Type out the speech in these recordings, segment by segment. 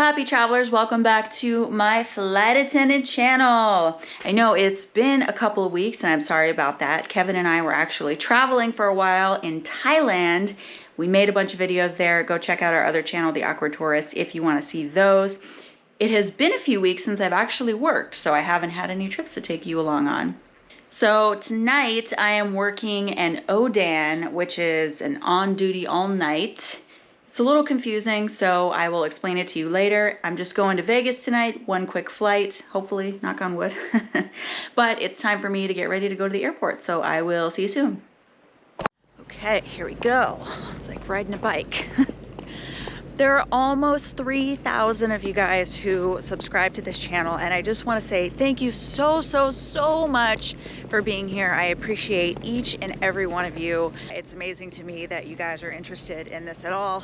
happy travelers, welcome back to my flight attendant channel. I know it's been a couple of weeks and I'm sorry about that. Kevin and I were actually traveling for a while in Thailand. We made a bunch of videos there. Go check out our other channel, The Awkward Tourist, if you want to see those. It has been a few weeks since I've actually worked, so I haven't had any trips to take you along on. So tonight I am working an ODAN, which is an on-duty all-night. It's a little confusing, so I will explain it to you later. I'm just going to Vegas tonight, one quick flight, hopefully, knock on wood. But it's time for me to get ready to go to the airport, so I will see you soon. Okay, here we go. It's like riding a bike. There are almost 3,000 of you guys who subscribe to this channel, and I just want to say thank you so much for being here. I appreciate each and every one of you. It's amazing to me that you guys are interested in this at all.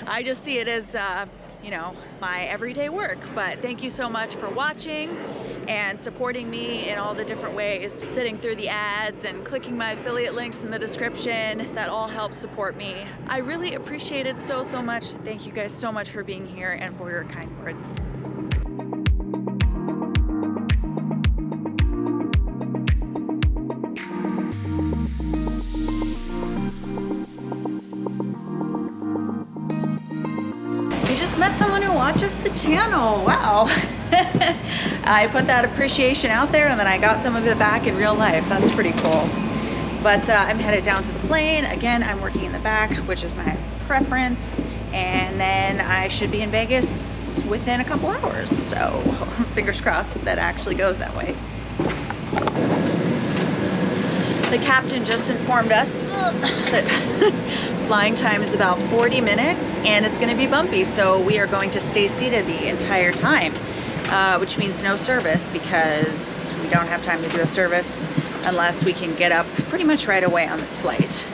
I just see it as, you know, my everyday work, but thank you so much for watching and supporting me in all the different ways, sitting through the ads and clicking my affiliate links in the description. That all helps support me. I really appreciate it so much. Thank you guys so much for being here and for your kind words. We just met someone who watches the channel. Wow. I put that appreciation out there and then I got some of it back in real life. That's pretty cool. But I'm headed down to the plane. Again, I'm working in the back, which is my preference. And then I should be in Vegas within a couple hours. So fingers crossed that actually goes that way. The captain just informed us that flying time is about 40 minutes and it's going to be bumpy. So we are going to stay seated the entire time, which means no service because we don't have time to do a service unless we can get up pretty much right away on this flight.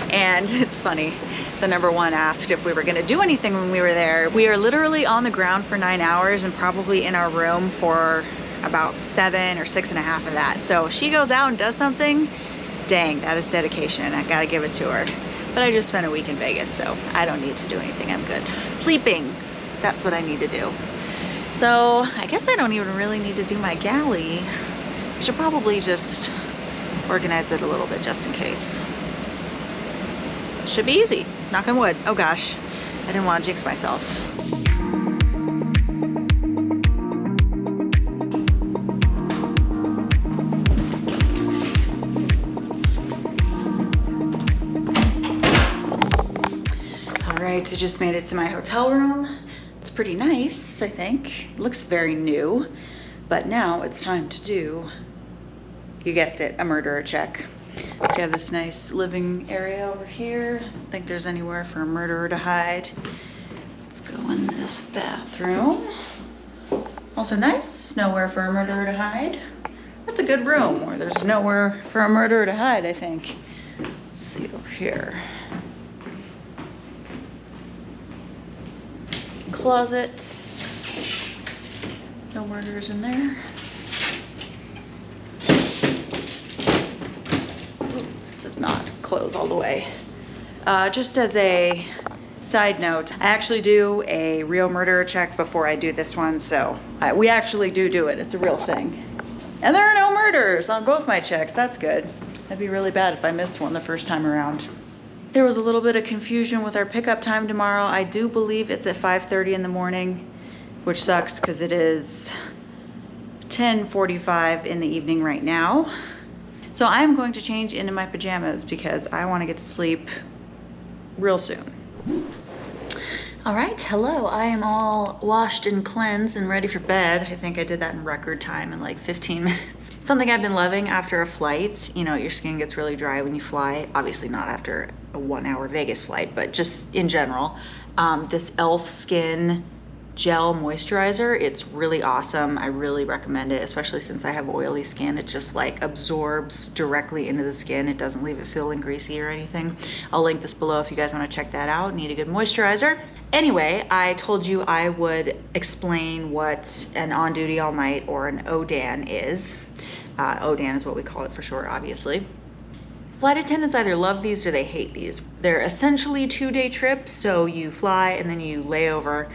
And it's funny, the number one asked if we were going to do anything when we were there. We are literally on the ground for 9 hours and probably in our room for about 7 or 6.5 of that. So she goes out and does something. Dang, that is dedication. I gotta give it to her. But I just spent a week in Vegas, so I don't need to do anything. I'm good. Sleeping, that's what I need to do. So I guess I don't even really need to do my galley. I should probably just organize it a little bit just in case. Should be easy, knock on wood. Oh gosh, I didn't want to jinx myself. I just made it to my hotel room. It's pretty nice, I think. It looks very new, but now it's time to do, you guessed it, a murderer check. So you have this nice living area over here. I don't think there's anywhere for a murderer to hide. Let's go in this bathroom. Also nice, nowhere for a murderer to hide. That's a good room where there's nowhere for a murderer to hide, I think. Let's see over here. Closet, no murders in there. Ooh, this does not close all the way. Just as a side note, I actually do a real murderer check before I do this one, so we actually do it. It's a real thing. And there are no murders on both my checks. That's good. That'd be really bad if I missed one the first time around. There was a little bit of confusion with our pickup time tomorrow. I do believe it's at 5:30 in the morning, which sucks because it is 10:45 in the evening right now. So I'm going to change into my pajamas because I want to get to sleep real soon. All right, hello. I am all washed and cleansed and ready for bed. I think I did that in record time in like 15 minutes. Something I've been loving after a flight, you know, your skin gets really dry when you fly. Obviously not after a 1-hour Vegas flight, but just in general. This e.l.f. Skin Gel Moisturizer, it's really awesome. I really recommend it, especially since I have oily skin. It just like absorbs directly into the skin. It doesn't leave it feeling greasy or anything. I'll link this below if you guys want to check that out. Need a good moisturizer. Anyway, I told you I would explain what an on-duty all-night or an ODAN is. ODAN is what we call it for short, obviously. Flight attendants either love these or they hate these. They're essentially 2-day trips, so you fly and then you lay over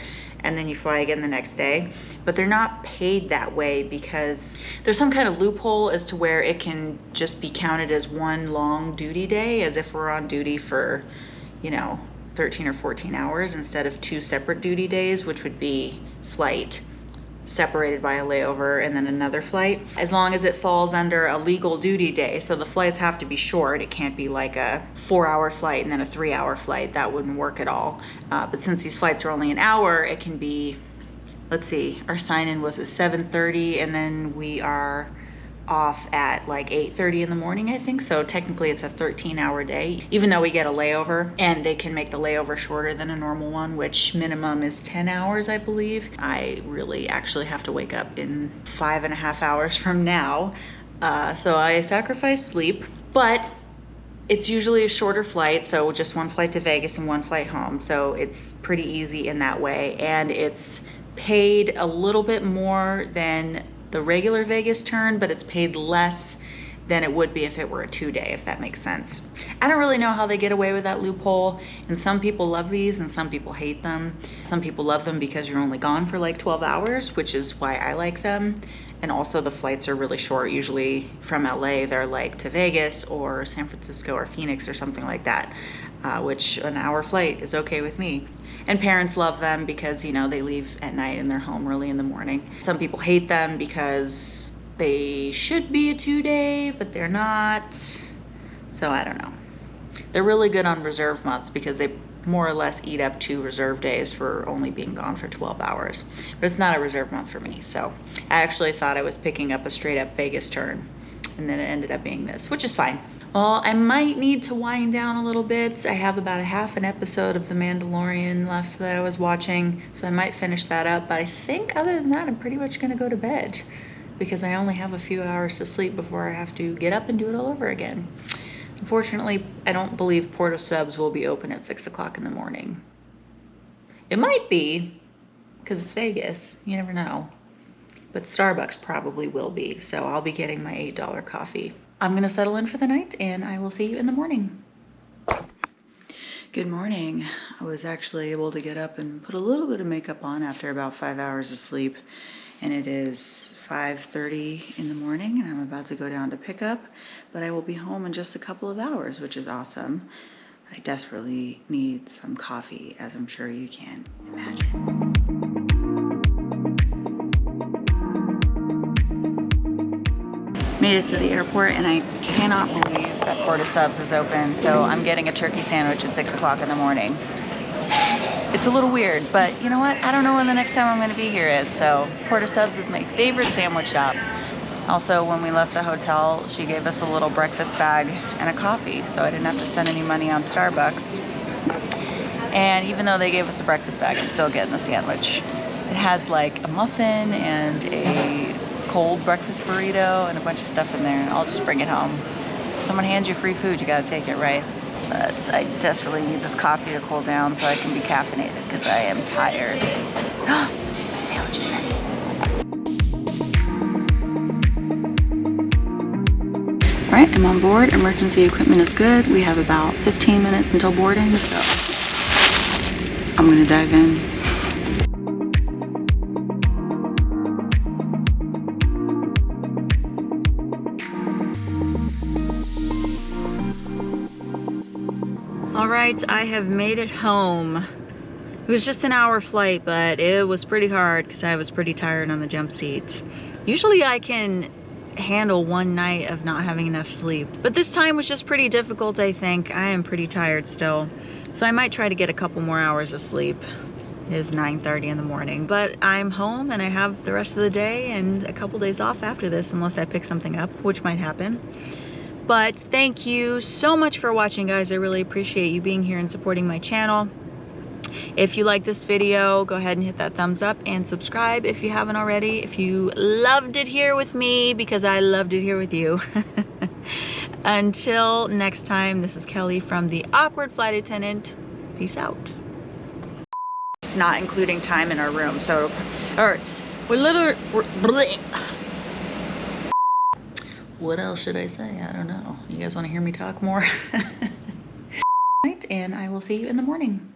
and then you fly again the next day. But they're not paid that way because there's some kind of loophole as to where it can just be counted as one long duty day, as if we're on duty for, you know, 13 or 14 hours instead of 2 separate duty days, which would be flight separated by a layover and then another flight, as long as it falls under a legal duty day. So the flights have to be short. It can't be like a 4-hour flight and then a 3-hour flight. That wouldn't work at all. But since these flights are only an hour, it can be, let's see, our sign-in was at 7:30 and then we are off at like 8:30 in the morning, I think. So technically it's a 13-hour day, even though we get a layover, and they can make the layover shorter than a normal one, which minimum is 10 hours, I believe. I really actually have to wake up in 5.5 hours from now. So I sacrifice sleep, but it's usually a shorter flight. So just one flight to Vegas and one flight home. So it's pretty easy in that way. And it's paid a little bit more than the regular Vegas turn, but it's paid less than it would be if it were a 2-day, if that makes sense. I don't really know how they get away with that loophole, and some people love these and some people hate them. Some people love them because you're only gone for like 12 hours, which is why I like them. And also the flights are really short. Usually from LA, they're like to Vegas or San Francisco or Phoenix or something like that, which an hour flight is okay with me. And parents love them because, you know, they leave at night and they're home early in the morning. Some people hate them because they should be a 2-day, but they're not. So I don't know. They're really good on reserve months because they more or less eat up 2 reserve days for only being gone for 12 hours. But it's not a reserve month for me. So I actually thought I was picking up a straight up Vegas turn, and then it ended up being this, which is fine. Well, I might need to wind down a little bit. I have about a half an episode of The Mandalorian left that I was watching, so I might finish that up. But I think other than that, I'm pretty much gonna go to bed because I only have a few hours to sleep before I have to get up and do it all over again. Unfortunately, I don't believe Porto Subs will be open at 6 o'clock in the morning. It might be, because it's Vegas, you never know. But Starbucks probably will be, so I'll be getting my $8 coffee. I'm gonna settle in for the night and I will see you in the morning. Good morning. I was actually able to get up and put a little bit of makeup on after about 5 hours of sleep. And it is 5:30 in the morning and I'm about to go down to pick up, but I will be home in just a couple of hours, which is awesome. I desperately need some coffee, as I'm sure you can imagine. Made it to the airport and I cannot believe that Porto Subs is open, so I'm getting a turkey sandwich at 6 o'clock in the morning. It's a little weird, but you know what? I don't know when the next time I'm gonna be here is, so Porto Subs is my favorite sandwich shop. Also, when we left the hotel, she gave us a little breakfast bag and a coffee, so I didn't have to spend any money on Starbucks. And even though they gave us a breakfast bag, I'm still getting the sandwich. It has like a muffin and a cold breakfast burrito and a bunch of stuff in there, and I'll just bring it home. Someone hands you free food, you gotta take it, right? But I desperately need this coffee to cool down so I can be caffeinated because I am tired. The sandwich is ready. All right, I'm on board. Emergency equipment is good. We have about 15 minutes until boarding, so I'm gonna dive in. All right, I have made it home. It was just an hour flight, but it was pretty hard because I was pretty tired on the jump seat. Usually I can handle one night of not having enough sleep, but this time was just pretty difficult, I think. I am pretty tired still, so I might try to get a couple more hours of sleep. It is 9:30 in the morning, but I'm home and I have the rest of the day and a couple days off after this, unless I pick something up, which might happen. But thank you so much for watching, guys. I really appreciate you being here and supporting my channel. If you like this video, go ahead and hit that thumbs up and subscribe if you haven't already. If you loved it here with me, because I loved it here with you. Until next time, this is Kelly from The Awkward Flight Attendant. Peace out. It's not including time in our room, so, or we're literally, what else should I say? I don't know. You guys want to hear me talk more? Right, and I will see you in the morning.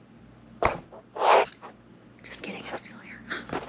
Just kidding. I'm still here.